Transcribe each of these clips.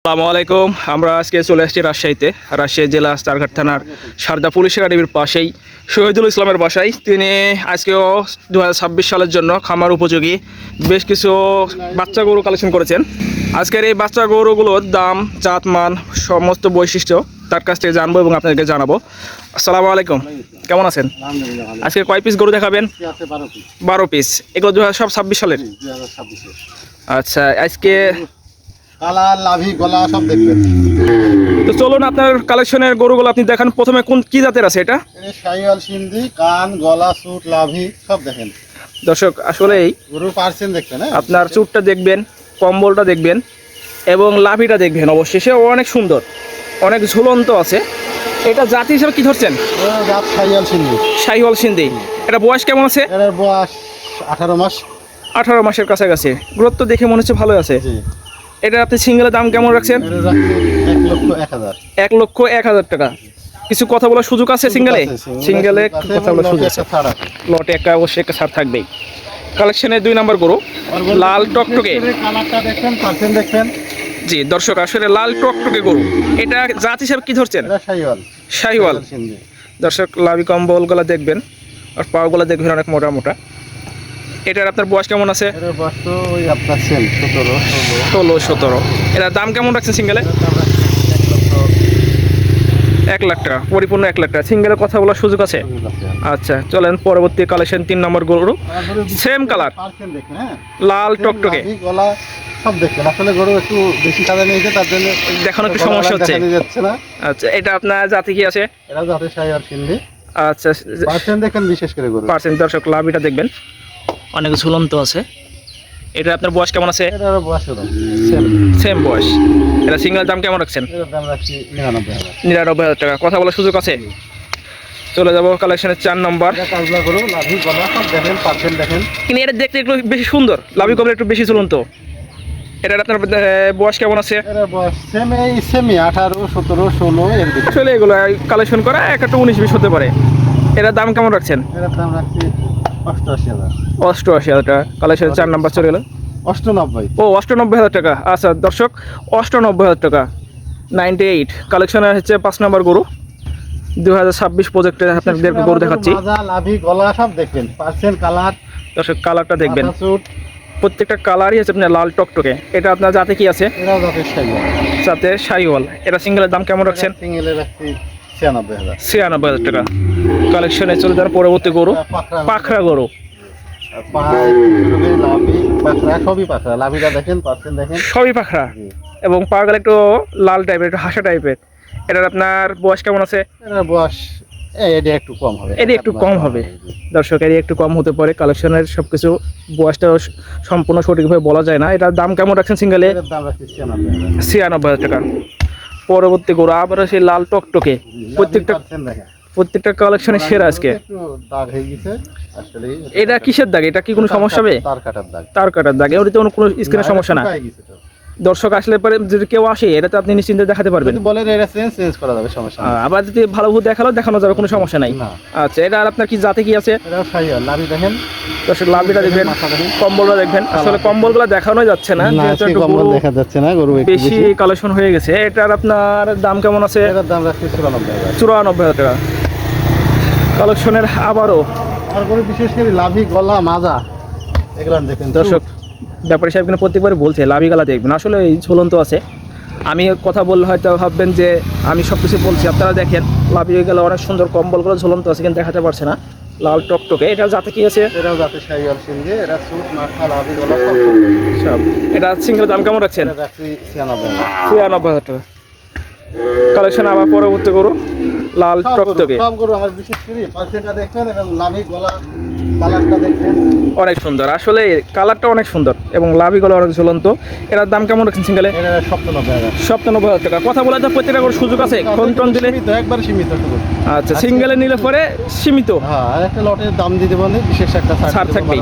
আসসালামু আলাইকুম। আমরা আজকে চলে আসছি রাজশাহী জেলা চারঘাট থানার সারদা পুলিশ একাডেমির পাশেই শহীদুল ইসলামের বাসায়। তিনি আজকেও 2026 সালের জন্য খামার উপযোগী বেশ কিছু বাচ্চা গরু কালেকশন করেছেন। আজকের এই বাচ্চা গরুগুলোর দাম, জাত, মান, সমস্ত বৈশিষ্ট্য তার কাছ থেকে জানবো এবং আপনাদেরকে জানাবো। আসসালামু আলাইকুম, কেমন আছেন? আজকে কয় পিস গরু দেখাবেন? 12 পিস। এগুলো সব 26 সালের? আচ্ছা, আজকে কালার, লাভি, গলা সব দেখবেন। তো চলুন আপনার কালেকশনের গরুগুলো আপনি দেখান। প্রথমে কি জাতের আছে এটা? শাহিওয়াল, সিন্ধি, কান, গলা, চুট, লাভি সব দেখেন। দর্শক, আসলেই গরু পার্সেন্ট দেখবেন, আপনার চুটটা দেখবেন, কম্বলটা দেখবেন এবং লাভিটা দেখবেন। অবশ্যই সে অনেক সুন্দর, অনেক ঝুলন্ত আছে। এটা জাতি হিসাবে কি ধরছেন? জাত শাহিওয়াল, সিন্ধি। শাহিওয়াল সিন্ধি। এটা বয়স কেমন আছে? এর বয়স 18 মাস। 18 মাসের কাছাকাছি। গ্রোথ তো দেখে মনে হচ্ছে ভালো আছে। এটা আপনি সিঙ্গেলের দাম কেমন রাখছেন? 1,01,000। 1,01,000 টাকা। কিছু কথা বলার সুযোগ আছে সিঙ্গেলে? সিঙ্গেলে কথা বলার সুযোগ আছে। লটে একটা অবশ্যই একটা ছাড় থাকবেই। কালেকশনের 2 নম্বর গরু, লাল টকটকে। কালারটা দেখবেন, পার্সেন্ট দেখবেন। জি দর্শক, আসলে লাল টকটকে গরু। এটা জাত হিসাবে কি ধরছেন? শাহিওয়াল। শাহিওয়াল। দর্শক, লাভি কম্বলগুলো দেখবেন আর পাগুলো দেখবেন অনেক মোটা মোটা। এটার আপনার বয়স কেমন আছে? এর বয়স তো ওই আপনার সেম 16-17। এটার দাম কেমন রাখছেন সিঙ্গেলে? 1 লাখ টাকা, পরিপূর্ণ 1 লাখ টাকা। সিঙ্গেলের কথা বলার সুযোগ আছে? আচ্ছা, চলেন পরবর্তী কালেকশন 3 নম্বর গরু, সেম কালার, লাল টকটকে। গলা সব দেখবেন। আসলে গরু একটু বেশি কাদা নিয়েছে, তার জন্য দেখানো একটু সমস্যা হচ্ছে। আচ্ছা, এটা আপনার জাতি কি আছে? এটা জাতে শাহিওয়াল, সিন্ধি। আচ্ছা, পার্সেন্ট দেখেন, বিশেষ করে গরু পার্সেন্ট। দর্শক, লাভিটা দেখবেন অনেক ঝুলন্ত আছে। এটা আপনার বয়স কেমন আছে? এটার বয়স সেম বয়স। এটা সিঙ্গেলের দাম কেমন রাখছেন? এটার দাম রাখছি 99,000। 99,000 টাকা। কথা বলার সুযোগ আছে? চলে যাবো কালেকশনের 4 নম্বর। কাজলা গরু, লাভি, গলা সব দেখেন, পার্সেন্ট দেখেন। কিন্তু এটা দেখতে একটু বেশি সুন্দর, লাভি কমলে একটু বেশি ঝুলন্ত। এটার আপনার বয়স কেমন আছে? এটার বয়স সেমি 18, 17, 16 এর দিকে। আসলে এগুলো কালেকশন করা একটা 19-20 হতে পারে। এটার দাম কেমন রাখছেন? এটার দাম রাখছি 88,000। 88,000 টাকা। কালেকশনের 4 নম্বর চলে গেল। 98। ও, 98,000 টাকা। আচ্ছা দর্শক, 98,000 টাকা, 98। কালেকশনের হচ্ছে 5 নম্বর গরু, 2026 প্রজেক্টে আপনাদের গরু দেখাচ্ছি। লাভি, গলা সব দেখবেন, পার্সেন্ট, কালার। দর্শক, কালারটা দেখবেন, প্রত্যেকটা কালারই হচ্ছে আপনার লাল টকটকে। এটা আপনার জাতে কি আছে? এটাও জাতের শাহিওয়াল। জাতে শাহিওয়াল। এটা সিঙ্গেলের দাম কেমন রাখছেন? সিঙ্গেলে রাখছি 96,000। 96,000 টাকা। কালেকশনে চলে যাওয়ার পরবর্তী গরু, পাখরা গরু। সবই পাখরা। লাভিটা দেখেন, পার্সেন্ট দেখেন, সবই পাখরা এবং পাগুলো একটু লাল টাইপের, একটু হাসা টাইপের। এটার আপনার বয়স কেমন আছে? এটার বয়স এটা একটু কম হবে। এটি একটু কম হবে। দর্শক, এটি একটু কম হতে পারে। কালেকশনের সবকিছু বয়সটা সম্পূর্ণ সঠিকভাবে বলা যায় না। এটার দাম কেমন রাখছেন সিঙ্গেলে? এটার দাম রাখছি 96,000। 96,000 টাকা। পরবর্তী গরু আবার সেই লাল টকটকে। প্রত্যেকটা কালেকশনে সেরা আজকে। এটা কিসের দাগ? এটা কি কোনো সমস্যা হবে? তার কাটার দাগ। ওটা তো কোনো স্ক্রিনের সমস্যা না। দর্শক আসলে পরে যদি কেউ আসে, এটা তো আপনি নিশ্চিন্তে দেখাতে পারবেন। চেঞ্জ করা যাবে, সমস্যা নেই। আবার যদি ভালো দেখানো যাবে, কোনো সমস্যা নাই। আচ্ছা, এটা আর আপনার কি জাতে কি আছে? লাভি দেখেন। দর্শক, লাভিটা দেখবেন, কম্বলটা দেখবেন। আসলে কম্বলগুলো দেখানো যাচ্ছে না, দেখা যাচ্ছে না, গরু বেশি কালেকশন হয়ে গেছে। এটার আপনার দাম কেমন আছে? এটার দাম রাখছি 94,000। 94,000 টাকা। কালেকশনের আবারও আর গরু বিশেষ করে লাভি, গলা, মাজা এগুলো দেখেন। দর্শক, ব্যাপারী সাহেব কিন্তু প্রত্যেকবারই বলছে লাভি গলা দেখবেন। আসলে এই ঝুলন্ত আছে। আমি কথা বললে হয়তো ভাববেন যে আমি সব কিছু বলছি। আপনারা দেখেন, লাভি গেলে অনেক সুন্দর, কম্বলগুলো ঝুলন্ত আছে কিন্তু দেখাতে পারছে না। লাল টকটকে। এটা জাতে কি আছে? এটাও জাতে শাহিওয়াল, সিন্ধি। এটা সুট, মাথা, লাভি, গলা সব। এটা সিঙ্গেল দাম কেমন রাখছেন? এটা রাখছি 96,000। 96,000 টাকা। কালেকশন আবার পরবর্তী গরু, লাল টকটকে। সব গরু আমার বিশেষ করে পার্সেন্টটা দেখবেন এবং লাভি, গলা, কালারটা দেখবেন অনেক সুন্দর। আসলে কালারটা অনেক সুন্দর এবং লাভিগুলো অনেক ঝুলন্ত। এটার দাম কেমন রাখছেন সিঙ্গেলে? এটা 97,000। 97,000 টাকা। কথা বলা তো প্রত্যেকটা করে সুযোগ আছে, ফোন দিলে একবার সীমিত। আচ্ছা, সিঙ্গেলে নিলে পরে সীমিত। হ্যাঁ, আর একটা লটের দাম দিতে বলে বিশেষ একটা ছাড় থাকবেই।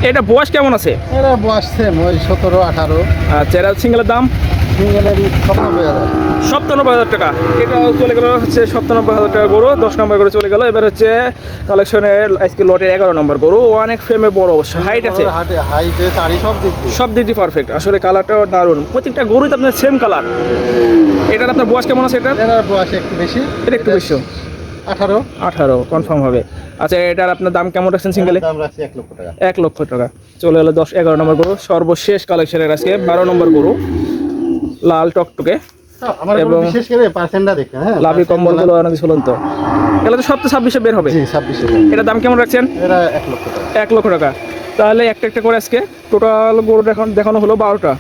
এটা বয়স কেমন আছে? এটা বয়স সেম ওই 17, 18। আচ্ছা, এটা সিঙ্গেলের দাম সিঙ্গেলের 97,000। 97,000 টাকা। এটা চলে গেল হচ্ছে 97,000 টাকা গরু, 10 নম্বর করে চলে গেল। এবার হচ্ছে কালেকশনের আজকে লটের 11 নম্বর গরু, অনেক ফ্রেমে বড়, অবশ্য হাইট আছে, হাইটে চারি সব দিক দিয়ে। সব দিক দিয়ে পারফেক্ট। আসলে কালারটাও দারুণ, প্রত্যেকটা গরুই তো আপনার সেম কালার। এটার আপনার বয়স কেমন আছে? এটার এটার বয়স একটু বেশি, এটা একটু বেশি, 18 কনফার্ম হবে। আচ্ছা, এটার আপনার দাম কেমন রাখছেন সিঙ্গেলে? দাম রাখছি 1 লক্ষ টাকা। 1 লক্ষ টাকা। চলে গেল 10-11 নম্বর গরু। সর্বশেষ কালেকশনের আজকে 12 নম্বর গরু, লাল টকটকে আমার এবং বিশেষ করে পার্সেন্টটা দেখেন, হ্যাঁ লাভি কম্বলগুলো অনেক ঝুলন্ত। এগুলো তো সব তো 26-এ বের হবে। জি 26। এটার দাম কেমন রাখছেন? এটা 1 লক্ষ টাকা। 1 লক্ষ টাকা। তাহলে একটা একটা করে আজকে টোটাল গরু দেখানো হলো 12টা।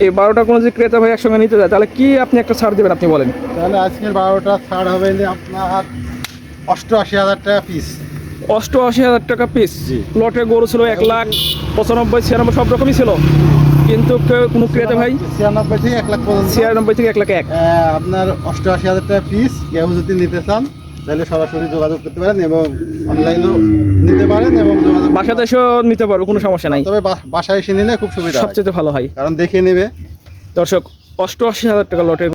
এই 12টা কোনো যদি ক্রেতা ভাই একসঙ্গে নিতে যায় তাহলে কি আপনি একটা ছাড় দেবেন, আপনি বলেন? তাহলে আজকের 12টা ছাড় হবে যে আপনার 88,000 টাকা পিস। 88,000 টাকা পিস। জি। লটের গরু ছিল 1,95,000, 96 সব রকমই ছিল, কিন্তু কোনো ক্রেতা ভাই 96 থেকে 1 লাখ পর্যন্ত। 96 থেকে 1,01,000। আপনার 88,000 টাকা পিস। কেউ যদি নিতে চান তাহলে সরাসরি যোগাযোগ করতে পারেন এবং অনলাইনেও নিতে পারেন এবং যোগাযোগ বাসাতে এসেও নিতে পারবো, কোনো সমস্যা নাই। তবে বাসায় এসে নিলে খুব সুবিধা হয়, সবচেয়ে ভালো হয়। কারণ দেখে নেবে। দর্শক, 88,000 টাকা লটের